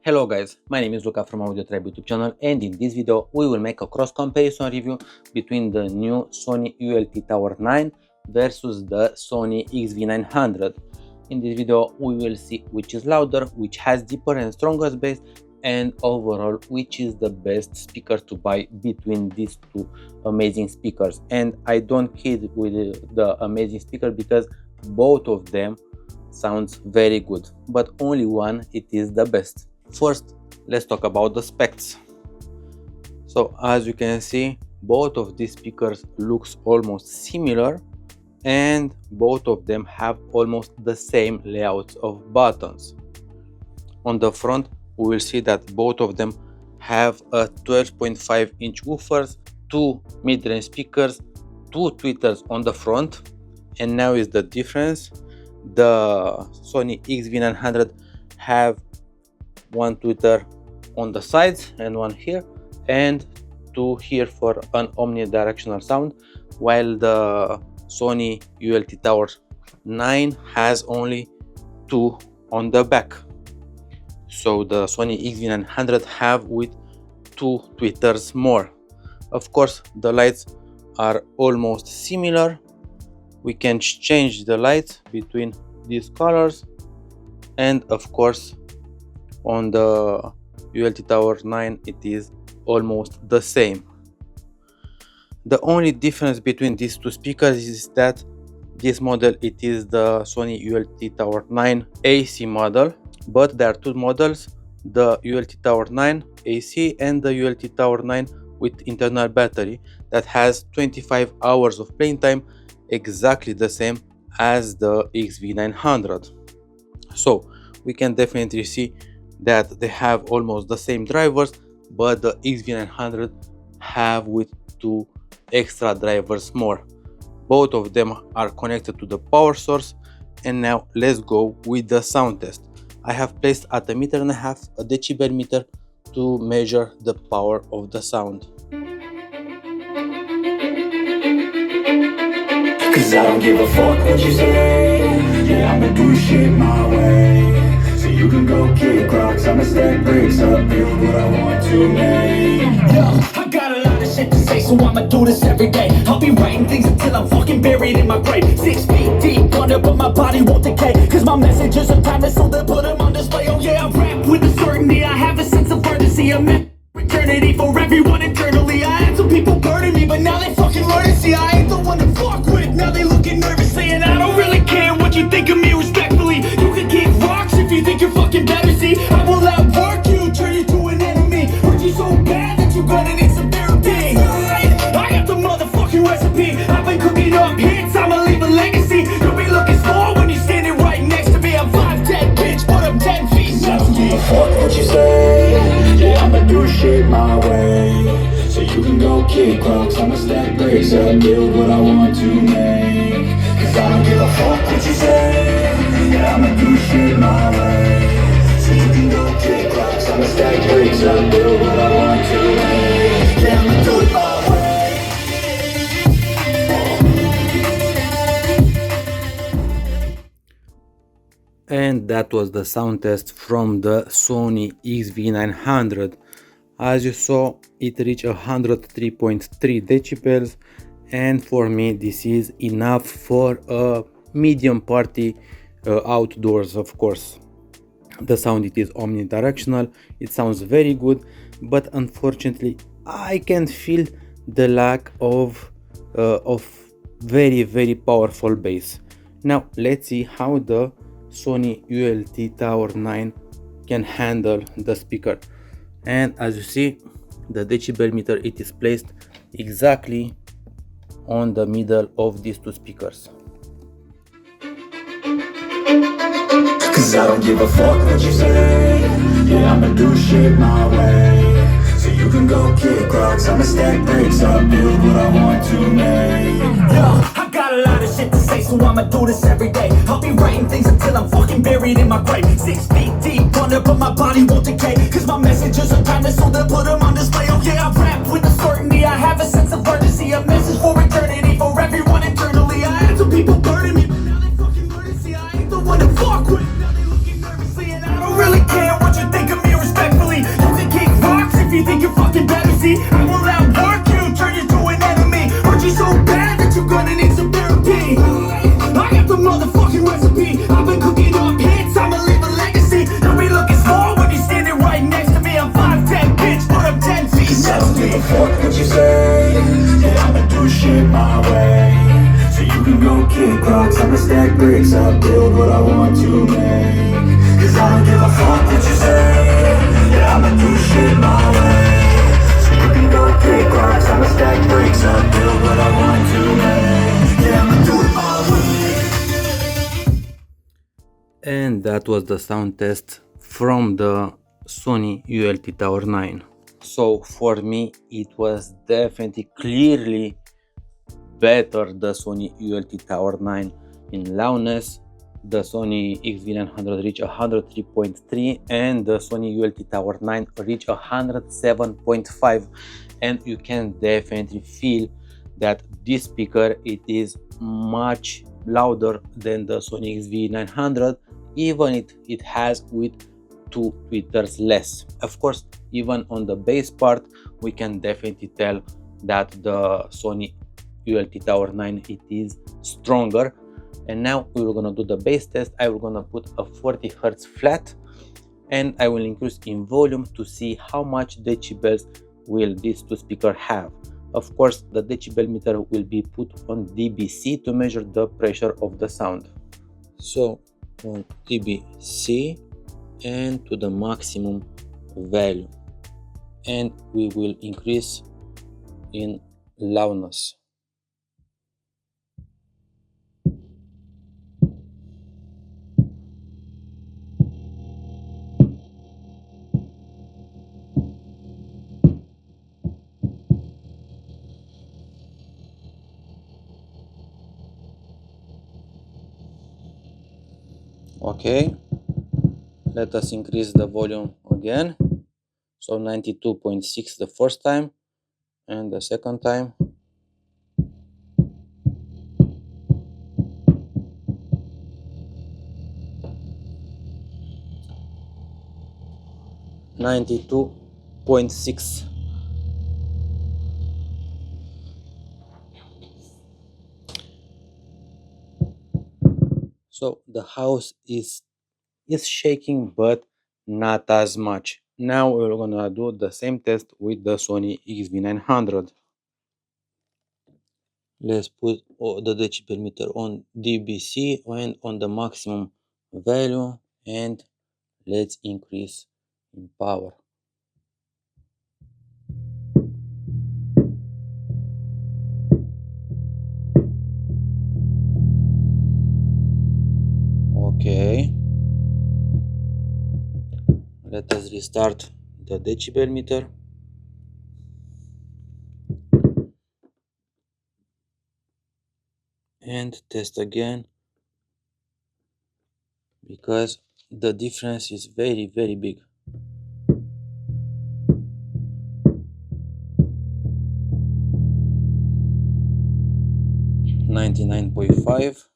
Hello guys, my name is Luca from AudioTribe YouTube channel, and in this video we will make a cross comparison review between the new Sony ULT Tower 9 versus the Sony XV900. In this video we will see which is louder, which has deeper and stronger bass, and overall which is the best speaker to buy between these two amazing speakers. And I don't kid with the amazing speaker because both of them sounds very good, but only one it is the best. First, let's talk about the specs. So as you can see, both of these speakers looks almost similar, and both of them have almost the same layouts of buttons. On the front, we will see that both of them have a 12.5-inch woofers, two mid-range speakers, two tweeters on the front, and now is the difference. The Sony XV900 have one tweeter on the sides and one here, and two here for an omnidirectional sound, while the Sony ULT Tower 9 has only two on the back. So the Sony XV900 have with two tweeters more. Of course, the lights are almost similar. We can change the lights between these colors, and of course on the ULT Tower 9 it is almost the same. The only difference between these two speakers is that this model it is the Sony ULT Tower 9 AC model, but there are two models, the ULT Tower 9 AC and the ULT Tower 9 with internal battery that has 25 hours of playing time, exactly the same as the XV900. So we can definitely see that they have almost the same drivers, but the XV900 have with two extra drivers more. Both of them are connected to the power source. And now let's go with the sound test. I have placed at 1.5 meters a decibel meter to measure the power of the sound. Cause I don't give a fuck what you say. Yeah, I'ma do shit my way. So you can go kick rocks, I'ma stack bricks up, build what I want to make. Yo, I got a lot of shit to say, so I'ma do this every day. I'll be writing things until I'm fucking buried in my grave. 6 feet deep under, but my body won't decay. Cause my messages are timeless, so they put them on display. Oh yeah, I rap with a certainty, I have a sense of urgency. I'm meant for eternity for everyone internally. I had some people burning me, but now they fucking learn to see I ain't the one to fuck with. Now they looking nervous, saying I don't really care what you think of me respectfully. You can kick rocks if you think you're fucking better, see. I will outwork you, turn you to an enemy. Hurt you so bad that you're gonna need some therapy. I got the motherfucking recipe. I've been cooking up hits, I'ma leave a legacy. You'll be looking small when you're standing right next to me. I'm 5'10", bitch, but I'm 10 feet. I don't give a fuck what you say. Yeah, I'ma do shit my way. So you can go kick rocks, I'ma stack bricks up, build what I want to make. Cause I don't give a fuck what you say. Yeah, I'ma do shit my way. So you can go kick rocks, I'ma stack bricks up, build what I want to make. Yeah, I'ma do it my way. And that was the sound test from the Sony XV900. As you saw, it reached 103.3 decibels, and for me this is enough for a medium party outdoors. Of course, the sound it is omnidirectional, it sounds very good, but unfortunately I can feel the lack of very powerful bass. Now let's see how the Sony ULT Tower 9 can handle the speaker. And as you see, the decibel meter it is placed exactly on the middle of these two speakers. Cause I don't give a fuck what you say. Yeah, I'ma do shit my way. So you can go kick rocks, I'ma stack bricks up, build what I want to make. Yo, I got a lot of shit to say, so I'ma do this every day. I'll be writing things until I'm fucking buried in my grave. 6 feet deep under, but my body won't decay. Cause my messages are timeless, so they'll put them on display. Oh yeah, I rap with a certainty, I have a sense of urgency. A message for eternity, for everyone internally. I had some people burning me, but now they fucking learn to see I ain't the one to fuck with. Now they looking nervously, and I don't really care what you think of me. that was the sound test from the Sony ULT Tower 9. So for me it was definitely clearly better the Sony ULT Tower 9 in loudness. The Sony XV900 reached 103.3 and the Sony ULT Tower 9 reached 107.5, and you can definitely feel that this speaker it is much louder than the Sony XV900, even it has with 2 tweeters less. Of course, even on the bass part we can definitely tell that the Sony ULT Tower 9 it is stronger. And now we were gonna do the bass test. I will gonna put a 40 Hz flat and I will increase in volume to see how much decibels will these two speakers have. Of course, the decibel meter will be put on dBc to measure the pressure of the sound. So on dBc and to the maximum value, and we will increase in loudness. Okay, let us increase the volume again. So 92.6 the first time, and the second time 92.6. So the house is shaking, but not as much. Now we're gonna do the same test with the Sony XV900. Let's put the decibel meter on dBc and on the maximum value, and let's increase in power. Okay, let us restart the decibel meter. And test again, because the difference is very big. $99.5.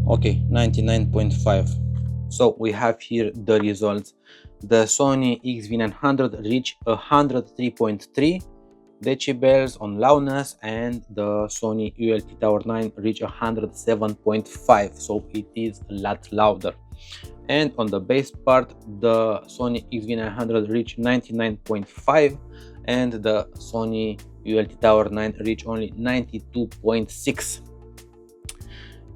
Okay, 99.5. So we have here the results. The Sony XV900 reached 103.3 decibels on loudness, and the Sony ULT Tower 9 reached 107.5, so it is a lot louder. And on the bass part, the Sony XV900 reached 99.5 and the Sony ULT Tower 9 reached only 92.6.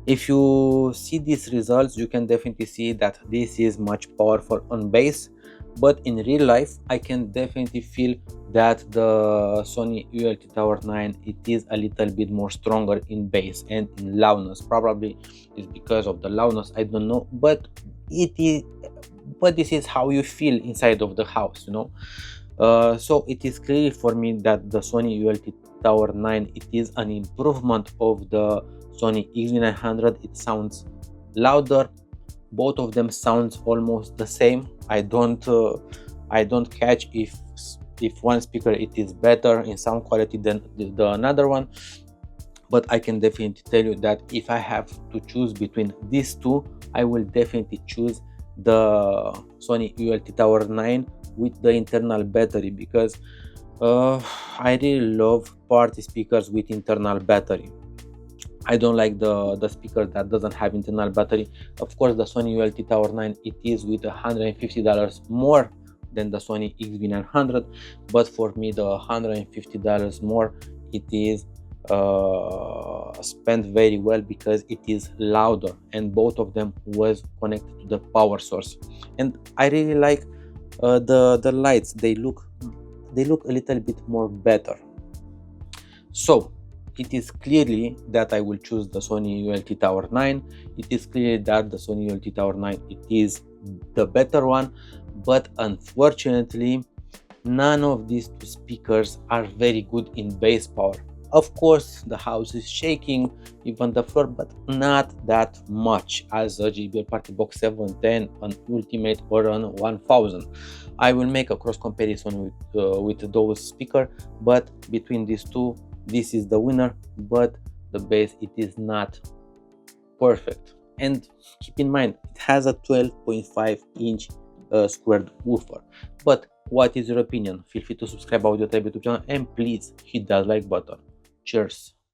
If you see these results, you can definitely see that this is much powerful on bass, but in real life I can definitely feel that the Sony ULT Tower 9 it is a little bit more stronger in bass and in loudness. Probably it's because of the loudness, I don't know, but this is how you feel inside of the house, you know. So it is clear for me that the Sony ULT Tower 9 it is an improvement of the Sony XV900. It sounds louder. Both of them sounds almost the same. I don't catch if one speaker it is better in sound quality than the another one, but I can definitely tell you that if I have to choose between these two, I will definitely choose the Sony ULT Tower 9 with the internal battery, because I really love party speakers with internal battery. I don't like the speaker that doesn't have internal battery. Of course, the Sony ULT Tower 9 it is with $150 more than the Sony XV900, but for me the $150 more it is spent very well, because it is louder and both of them was connected to the power source. And I really like the lights. They look a little bit more better. So it is clearly that I will choose the Sony ULT Tower 9. It is clearly that the Sony ULT Tower 9 it is the better one, but unfortunately none of these two speakers are very good in bass power. Of course the house is shaking, even the floor, but not that much as a JBL Party Box 710, an Ultimate, or an 1000. I will make a cross comparison with those speakers, but between these two, this is the winner, but the bass it is not perfect. And keep in mind, it has a 12.5 inch squared woofer. But what is your opinion? Feel free to subscribe to AudioTribe YouTube channel and please hit that like button. Cheers!